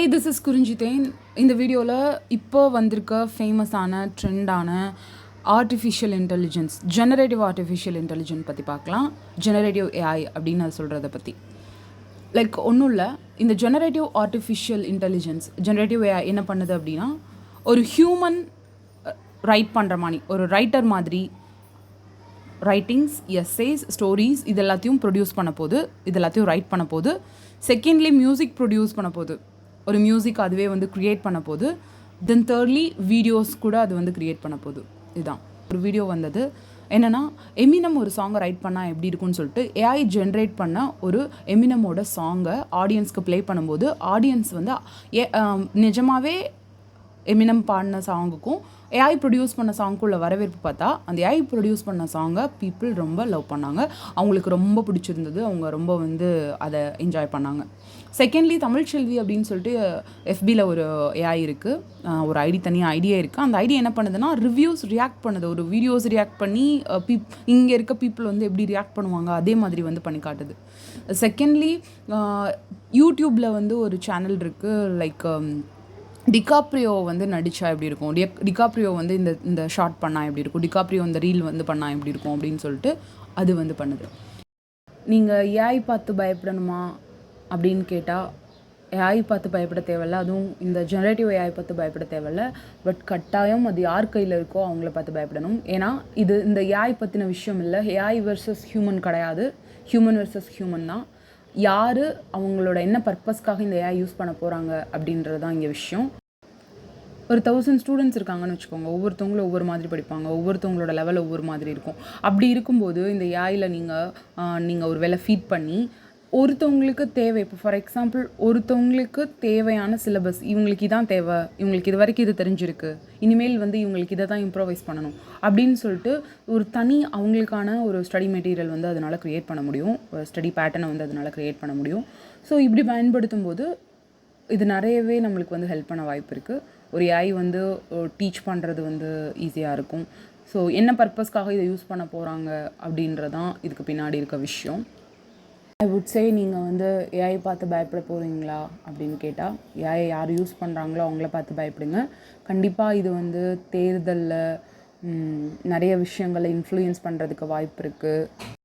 Hey, this is Kurinjithen. இந்த வீடியோவில் இப்போ வந்திருக்க ஃபேமஸான ட்ரெண்டான artificial intelligence generative artificial intelligence பற்றி பார்க்கலாம். ஜெனரேட்டிவ் ஏஐ அப்படின்னு அது சொல்கிறத பற்றி ஒன்றும் இல்லை. இந்த generative artificial intelligence generative AI என்ன பண்ணுது அப்படின்னா, ஒரு ஹியூமன் ரைட் பண்ணுற மாதிரி, ஒரு ரைட்டர் மாதிரி ரைட்டிங்ஸ், எஸ்ஸேஸ், ஸ்டோரிஸ் இது எல்லாத்தையும் ப்ரொடியூஸ் பண்ண போது, இது எல்லாத்தையும் ரைட் பண்ண போது. செகண்ட்லி மியூசிக் ப்ரொடியூஸ் பண்ண போது, ஒரு மியூசிக் அதுவே வந்து க்ரியேட் பண்ண போது. தென் தேர்ட்லி வீடியோஸ் கூட அது வந்து க்ரியேட் பண்ண போது. இதுதான் ஒரு வீடியோ வந்தது என்னென்னா, எமினம் ஒரு சாங்கை ரைட் பண்ணால் எப்படி இருக்குன்னு சொல்லிட்டு ஏஐ ஜென்ரேட் பண்ண ஒரு எமினமோட சாங்கை ஆடியன்ஸ்க்கு ப்ளே பண்ணும்போது ஆடியன்ஸ் வந்து நிஜமாகவே எமினம் பாடின சாங்குக்கும் ஏஐ ப்ரொடியூஸ் பண்ண சாங்குக்குள்ள வரவேற்பு பார்த்தா, அந்த ஏஐ ப்ரொடியூஸ் பண்ண சாங்கை பீப்புள் ரொம்ப லவ் பண்ணாங்க. அவங்களுக்கு ரொம்ப பிடிச்சிருந்தது. அவங்க ரொம்ப வந்து அதை என்ஜாய் பண்ணாங்க. செகண்ட்லி தமிழ்ச்செல்வி அப்படின்னு சொல்லிட்டு எஃபியில் ஒரு ஏஐ இருக்குது, ஒரு ஐடி, தனியாக ஐடியா இருக்குது. அந்த ஐடியா என்ன பண்ணுதுன்னா, ரிவ்யூஸ் ரியாக்ட் பண்ணுது. ஒரு வீடியோஸ் ரியாக்ட் பண்ணி இங்கே இருக்க பீப்புள் வந்து எப்படி ரியாக்ட் பண்ணுவாங்க அதே மாதிரி வந்து பண்ணி காட்டுது. செகண்ட்லி யூடியூப்பில் வந்து ஒரு சேனல் இருக்குது, டிகாப்ரியோ வந்து நடித்தா எப்படி இருக்கும், டிகாப்ரியோ வந்து இந்த ஷார்ட் பண்ணால் எப்படி இருக்கும், டிகாப்ரியோ இந்த ரீல் வந்து பண்ணால் எப்படி இருக்கும் அப்படின்னு சொல்லிட்டு அது வந்து பண்ணுது. நீங்கள் ஏஐ பார்த்து பயப்படணுமா அப்படின்னு கேட்டால், ஏஐ பார்த்து பயப்பட தேவையில்ல. அதுவும் இந்த ஜெனரேட்டிவ் ஏஐ பார்த்து பயப்பட தேவையில்ல. பட் கட்டாயம் அது யார் கையில் இருக்கோ அவங்கள பார்த்து பயப்படணும். ஏன்னா இது இந்த ஏஐ பற்றின விஷயம் இல்லை. ஏஐ வெர்சஸ் ஹியூமன் கிடையாது, ஹியூமன் வெர்சஸ் ஹியூமன் தான். யார் அவங்களோட என்ன பர்பஸ்க்காக இந்த ஏஐ யூஸ் பண்ண போகிறாங்க அப்படின்றது தான் இங்கே விஷயம். ஒரு 1000 ஸ்டூடெண்ட்ஸ் இருக்காங்கன்னு வச்சுக்கோங்க. ஒவ்வொருத்தவங்களும் ஒவ்வொரு மாதிரி படிப்பாங்க, ஒவ்வொருத்தவங்களோட லெவல் ஒவ்வொரு மாதிரி இருக்கும். அப்படி இருக்கும்போது இந்த ஏஐயில் நீங்கள் ஒரு வேலை ஃபீட் பண்ணி ஒருத்தவங்களுக்கு தேவை, இப்போ ஃபார் எக்ஸாம்பிள் ஒருத்தவங்களுக்கு தேவையான சிலபஸ், இவங்களுக்கு இதான் தேவை, இவங்களுக்கு இது வரைக்கும் இது தெரிஞ்சிருக்கு, இனிமேல் வந்து இவங்களுக்கு இதை தான் இம்ப்ரோவைஸ் பண்ணணும் அப்படின்னு சொல்லிட்டு ஒரு தனி அவங்களுக்கான ஒரு ஸ்டடி மெட்டீரியல் வந்து அதனால் க்ரியேட் பண்ண முடியும், ஒரு ஸ்டடி பேட்டர்னை வந்து அதனால் க்ரியேட் பண்ண முடியும். ஸோ இப்படி பயன்படுத்தும் போது இது நிறையவே நம்மளுக்கு வந்து ஹெல்ப் பண்ண வாய்ப்பு இருக்குது. ஒரு ஏஐ வந்து டீச் பண்ணுறது வந்து ஈஸியாக இருக்கும். ஸோ என்ன பர்பஸ்க்காக இதை யூஸ் பண்ண போகிறாங்க அப்படின்றதான் இதுக்கு பின்னாடி இருக்க விஷயம். ஐ வுட் சே, நீங்கள் வந்து ஏஐ பார்த்து பயப்பட போகிறீங்களா அப்படின்னு கேட்டால், ஏஐ யார் யூஸ் பண்ணுறாங்களோ அவங்கள பார்த்து பயப்படுங்க. கண்டிப்பாக இது வந்து தேர்தலில் நிறைய விஷயங்களை இன்ஃப்ளூயன்ஸ் பண்ணுறதுக்கு வாய்ப்பு இருக்குது.